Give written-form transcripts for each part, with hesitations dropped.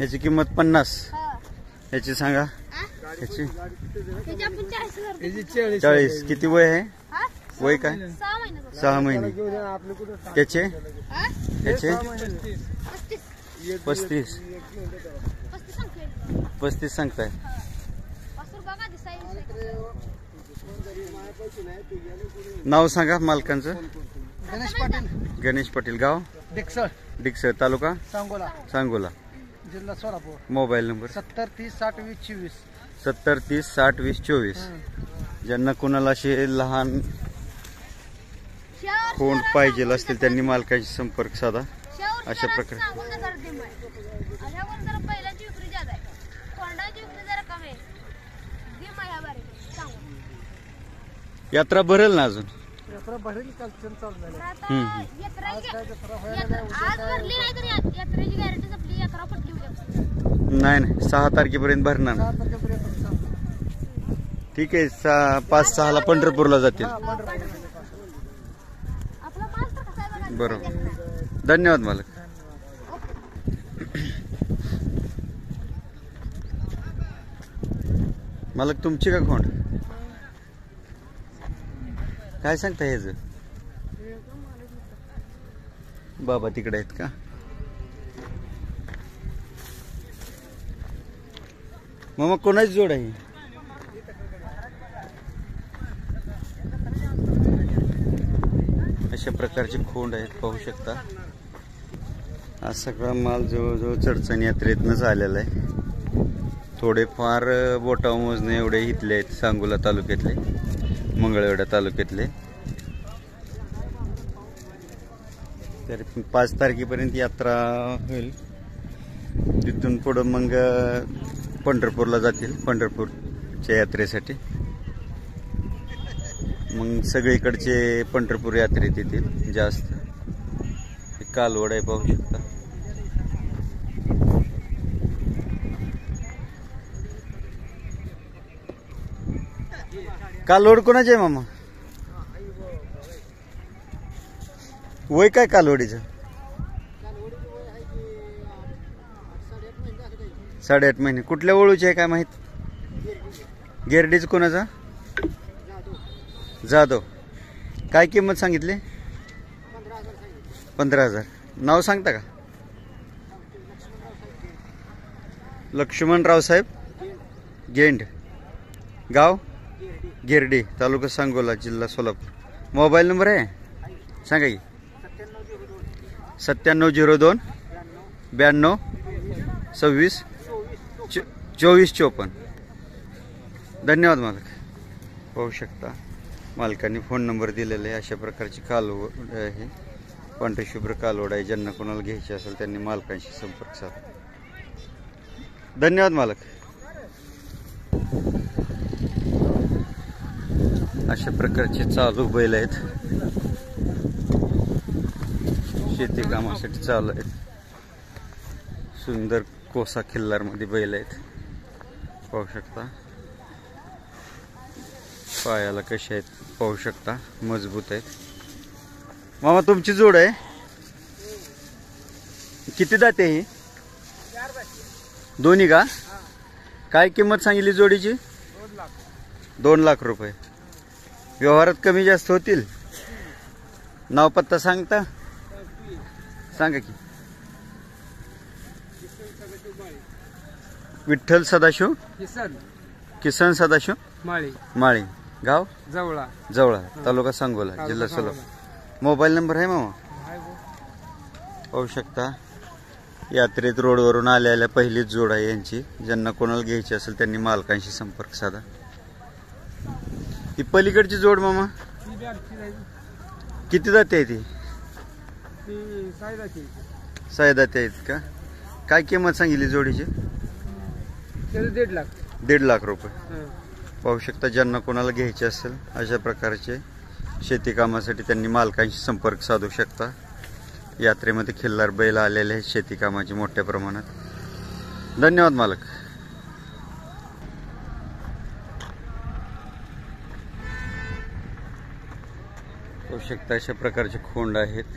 याची किंमत 50. हा. याची सांगा. हा? याची त्याची आपण 40,000. 40. किती वय आहे? हा? वय काय? 6 महिन्याचा. 6 महिने. याचे हा? याचे 35. 35. 35 सांगतोय. 35 सांगताय. वासरू बघा दिसायला. नाव सांगा मालकांचं. गणेश पाटील, गणेश पाटील. गाव डिक्सळ, डिक्सळ, तालुका सांगोला, सांगोला. जिल्हा सोलापूर. Mobile number 70 30 60 20 24. 70 30 60 20 24. ज्यांना कोणाला असे लहान कोण पाहिजे असतील त्यांनी मालकाशी संपर्क साधा. अशा प्रकारे यात्रा भरेल ना अजून. यात्रा भरेल, कल्चर चालू झालं. नाही नाही 6 तारखेपर्यंत भरणार. 6 तारखेपर्यंत चालू. ठीक आहे. 5-6 ला पंढरपूरला जातील. बरोबर. धन्यवाद मालक. मालक तुमची का खोंड काय सांगता ह्याच? बाबा तिकडे आहेत का? मग कोणाची जोड आहे? अशा प्रकारचे खोंड आहेत, पाहू शकता. हा सगळा माल जवळजवळ चडचण यात्रेतनच आलेला आहे. थोडेफार बोटाव मोजणे एवढे इथले आहेत, सांगोला तालुक्यातले, मंगळवेढा तालुक्यातले. तर 5 तारखेपर्यंत यात्रा होईल. तिथून पुढं मग पंढरपूरला जातील, पंढरपूरच्या यात्रेसाठी. मग सगळीकडचे पंढरपूर यात्रेत येतील जास्त. कालवड आहे, पाहू शकता. कालवड कोणाचे आहे मामा? वय काय कालवडीचं? 8.5 महिने. कुठल्या ओळूचे आहे काय माहित? गिरडीच. कोणाचा? जाधव. काय किंमत सांगितली? 15,000. नाव सांगता का? लक्ष्मणराव साहेब गेंड. गाव गिरडी, तालुका सांगोला, जिल्हा सोलापूर. मोबाईल नंबर आहे सांगा की. 9702 92 26 24 54. धन्यवाद मालक. पाहू शकता मालकांनी फोन नंबर दिलेला आहे. अशा प्रकारची कालवड आहे, पांढरी शुभ्र कालवड आहे. ज्यांना कोणाला घ्यायची असेल त्यांनी मालकांशी संपर्क साधा. धन्यवाद मालक. अशा प्रकारचे चालू बैल आहेत, शेती कामासाठी चालू आहेत. सुंदर कोसा खिल्लार मध्ये बैल आहेत, पाहू शकता. पायाला कसे आहेत पाहू शकता, मजबूत आहेत. मामा तुमची जोड आहे? किती जाते ही? दोन्ही का? काय किंमत सांगितली जोडीची? 2 लाख रुपये. व्यवहारात कमी जास्त होतील? नाव पत्ता सांगता? सांगा की. विठ्ठल सदाशिव किसन सदाशिव माळी. गाव जवळा, तालुका सांगोला, जिल्हा सोलापूर. मोबाईल नंबर आहे मामा? पाहू शकता. यात्रेत रोडवरून आलेल्या पहिलीच जोड आहे यांची. ज्यांना कोणाला घ्यायची असेल त्यांनी मालकांशी संपर्क साधा. ती पलीकडची जोड मामा किती जाते आहे? ती सायदाते आहेत का? काय किंमत सांगितली जोडीची? 1.5 लाख रुपये. पाहू शकता. ज्यांना कोणाला घ्यायचे असेल अशा प्रकारचे शेती कामासाठी त्यांनी मालकांशी संपर्क साधू शकता. यात्रेमध्ये खिल्लार बैल आलेले आहेत शेती कामाची मोठ्या प्रमाणात. धन्यवाद मालक. पाहू शकता अशा प्रकारचे खोंड आहेत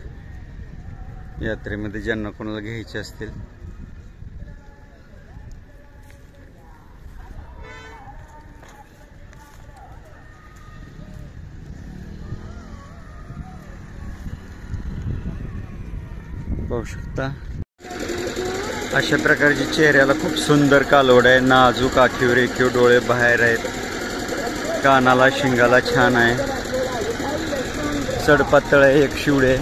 यात्रेमध्ये. ज्यांना कोणाला घ्यायचे असतील पाहू शकता अशा प्रकारची चेहऱ्याला खूप सुंदर कालवड आहे. नाजूक आखीव रेखीव डोळे बाहेर आहेत. कानाला शिंगाला छान आहे. सडपातळ आहे. एक शिवडे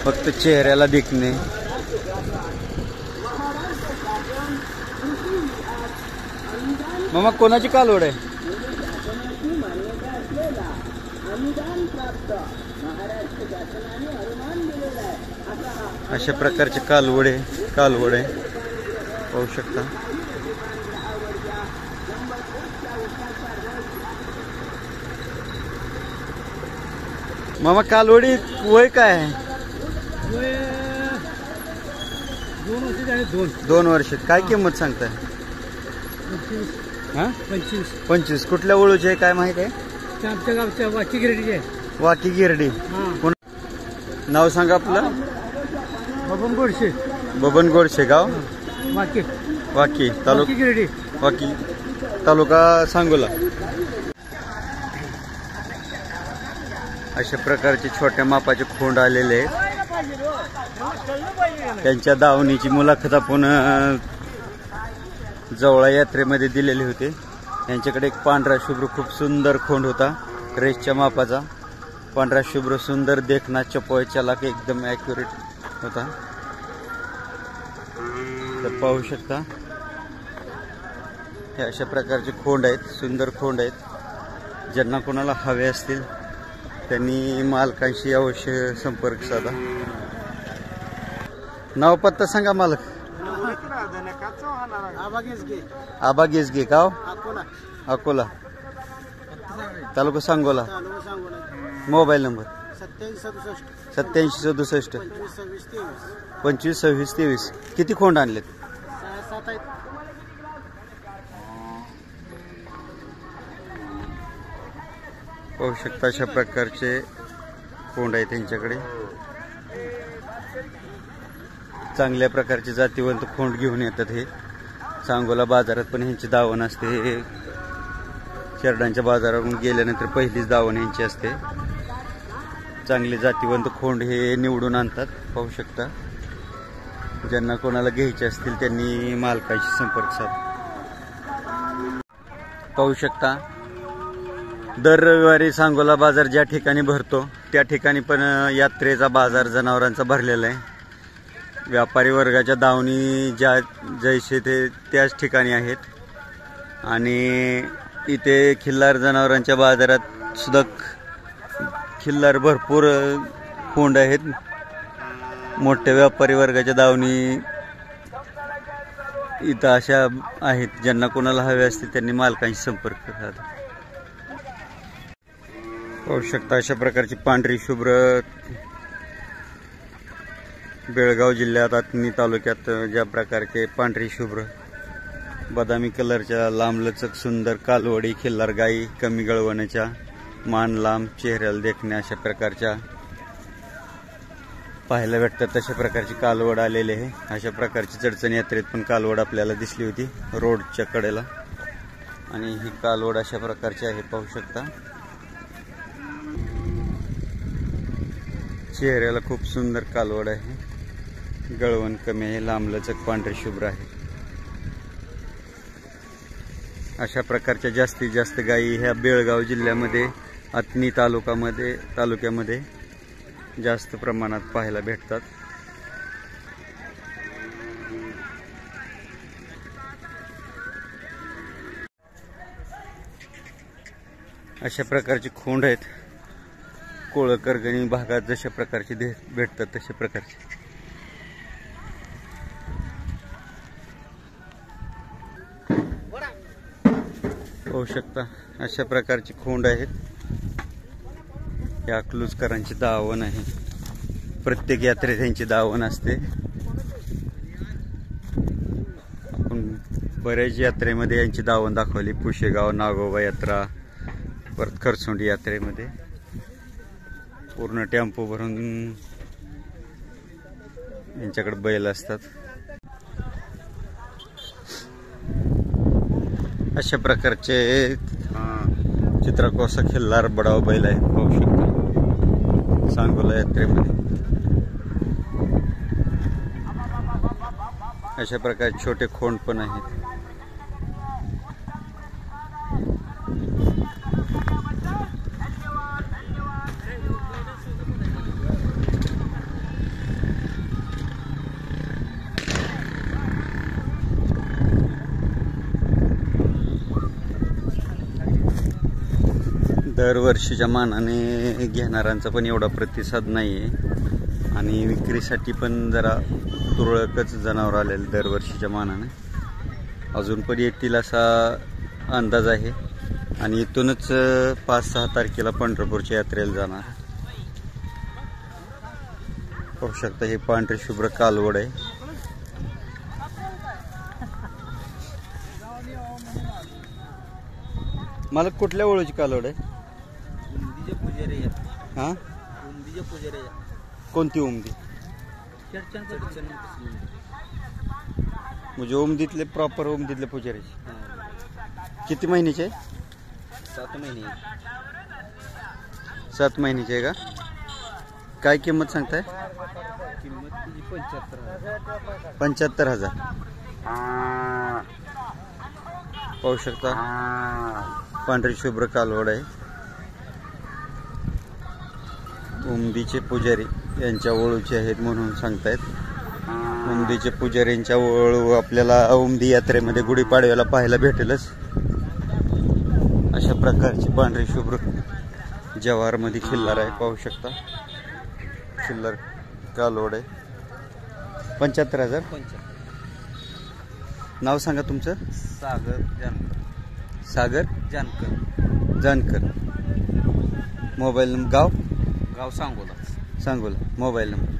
फक्त चेहऱ्याला दिखणे. मामा कोणाची कालवड आहे? अशा प्रकारचे कालवड आहे पाहू शकता. मामा कालवडी वय काय आहे? 2 वर्ष झाले. 2 वर्ष. काय किंमत सांगताय? 25. कुठल्या ओळूचे आहे काय माहित आहे? आमच्या गावच्या वाची गिरडीचे. वाकी गिरडी. नाव सांगा आपलं. बबन गोडशे. बबन गोडशे. गाव वाकी. वाकी तालुका गिरडी. वाकी तालुका सांगोला. अशा प्रकारचे छोट्या मापाचे खोंड आलेले आहेत. त्यांच्या दावणीची मुलाखत आपण जवळा यात्रेमध्ये दिलेली होती. यांच्याकडे एक पांढरा शुभ्र खूप सुंदर खोंड होता. रेसच्या मापाचा पांढरा शुभ्र सुंदर देखना चपोय चलाक एकदम ॲक्युरेट होता. तर पाहू शकता हे अशा प्रकारचे खोंड आहेत. सुंदर खोंड आहेत. ज्यांना कोणाला हवे असतील त्यांनी मालकांशी अवश्य संपर्क साधा. नाव पत्ता सांगा मालक. आबा गेसगे. गाव अकोला तालुका सांगोला. Mobile number 8767 252623. किती खोंड आणलेत? 7 आहेत. पाहू शकता अशा प्रकारचे खोंड आहे त्यांच्याकडे. चांगल्या प्रकारचे जातीवंत खोंड घेऊन येतात. हे सांगोला बाजारात पण ह्यांची दावण असते. शेरडांच्या बाजारातून गेल्यानंतर पहिलीच दावण ह्यांची असते. चांगले जातीवंत खोंड हे निवडून आणतात. पाहू शकता. ज्यांना कोणाला घ्यायचे असतील त्यांनी मालकाशी संपर्क साधा. पाहू शकता दर रविवारी सांगोला बाजार ज्या ठिकाणी भरतो त्या ठिकाणी पण यात्रेचा बाजार जनावरांचा भरलेला आहे. व्यापारी वर्गाच्या दावणी ज्या जैसे ते त्याच ठिकाणी आहेत. आणि इथे खिल्लार जनावरांच्या बाजारात सुद्धा खिल्लार भरपूर खोंड आहेत. मोठ्या व्यापारी वर्गाच्या दावणी इथं अशा आहेत. ज्यांना कोणाला हवे असतील त्यांनी मालकांशी संपर्क साधा. पाहू शकता अशा प्रकारची पांढरी शुभ्र बेळगाव जिल्ह्यात आटणी तालुक्यात ज्या प्रकारचे पांढरी शुभ्र बदामी कलरच्या लांबलचक सुंदर कालवडी खिल्लार गाई कमी गळवण्याच्या मान लांब चेहऱ्याला देखण्या अशा प्रकारच्या पाहायला भेटतात. तशा प्रकारची कालवड आलेली आहे. अशा प्रकारची चडचण यात्रेत पण कालवड आपल्याला दिसली होती रोडच्या कडेला. आणि ही कालवड अशा प्रकारची आहे पाहू शकता. चेहऱ्याला खूप सुंदर कालवड आहे. गळवण कमी आहे. लांबलचक पांढरे शुभ्र आहे. अशा प्रकारच्या जास्तीत जास्त गायी ह्या बेळगाव जिल्ह्यामध्ये आटणी तालुक्यामध्ये जास्त प्रमाणात पाहायला भेटतात. अशा प्रकारचे खोंड आहेत. कोळकरगणी भागात जशा प्रकारचे भेटतात तशा प्रकारचे. पाहू शकता अशा प्रकारची खोंड आहेत. या अकलूजकरांची दावण आहे. प्रत्येक यात्रेत त्यांची दावण असते. आपण बऱ्याच यात्रेमध्ये यांची दावण दाखवली. पुशेगाव नागोबा यात्रा परत खरसुंडी यात्रेमध्ये पूर्ण टेम्पो भरून यांच्याकडे बैल असतात. अशा प्रकारचे चित्रकोसा खिल्लार बडाव बैल आहेत पाहू शकता सांगोला यात्रेमध्ये. अशा प्रकारचे छोटे खोंड पण आहेत. दरवर्षीच्या मानाने घेणाऱ्यांचा पण एवढा प्रतिसाद नाही आहे आणि विक्रीसाठी पण जरा तुरळकच जनावर आलेले दरवर्षीच्या मानाने. अजून पण येतील असा अंदाज आहे आणि इथूनच 5-6 तारखेला पंढरपूरच्या यात्रेला जाणार. पाहू शकता हे पांढरे शुभ्र कालवड आहे. मला कुठल्या ओळूची कालवड आहे? हा, कोणती उमदी? म्हणजे उमदीतले प्रॉपर उमदीतले पुजारीचे. किती महिन्याचे आहे? 7 महिने. 7 महिन्याचे आहे का? काय किंमत सांगताय? किंमत तुझी 75,000. 75,000. पाहू शकता पांढरी शुभ्र कालवड आहे. उमदीचे पुजारी यांच्या ओळूचे आहेत म्हणून सांगतायत. उमदीचे पुजारींच्या ओळू आपल्याला उमदी यात्रेमध्ये गुढीपाडव्याला पाहायला भेटेलच. अशा प्रकारची पांढरी शुभ्र जवारमध्ये खिल्लार आहे. पाहू शकता खिल्लार कालवड आहे. 75,000. नाव सांगा तुमचं? सागर जानकर. सागर जानकर. जानकर. Mobile number? गाव सांगोला. सांगोला. Mobile number?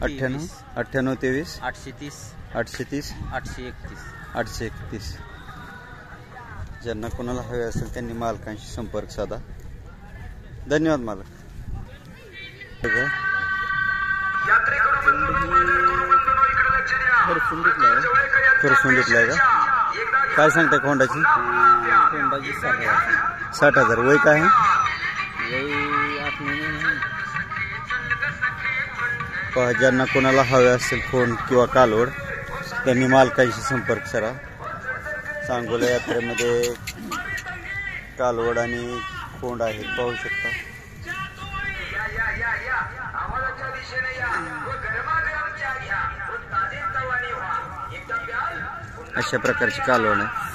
98 23 830 830 831. 831. ज्यांना कोणाला हवे असेल त्यांनी मालकांशी संपर्क साधा. धन्यवाद मालक. फरसुंडीतला आहे का? काय सांगताय खोंडाची? कोंडाची 60,000. वय काय आहे? 8 महिने. पहा ज्यांना कोणाला हवे असेल खोंड किंवा कालवड त्यांनी मालकांशी संपर्क करा. सांगोला यात्रेमध्ये कालवड आणि खोंड आहेत. पाहू शकता अशा प्रकारची कालवड आहे.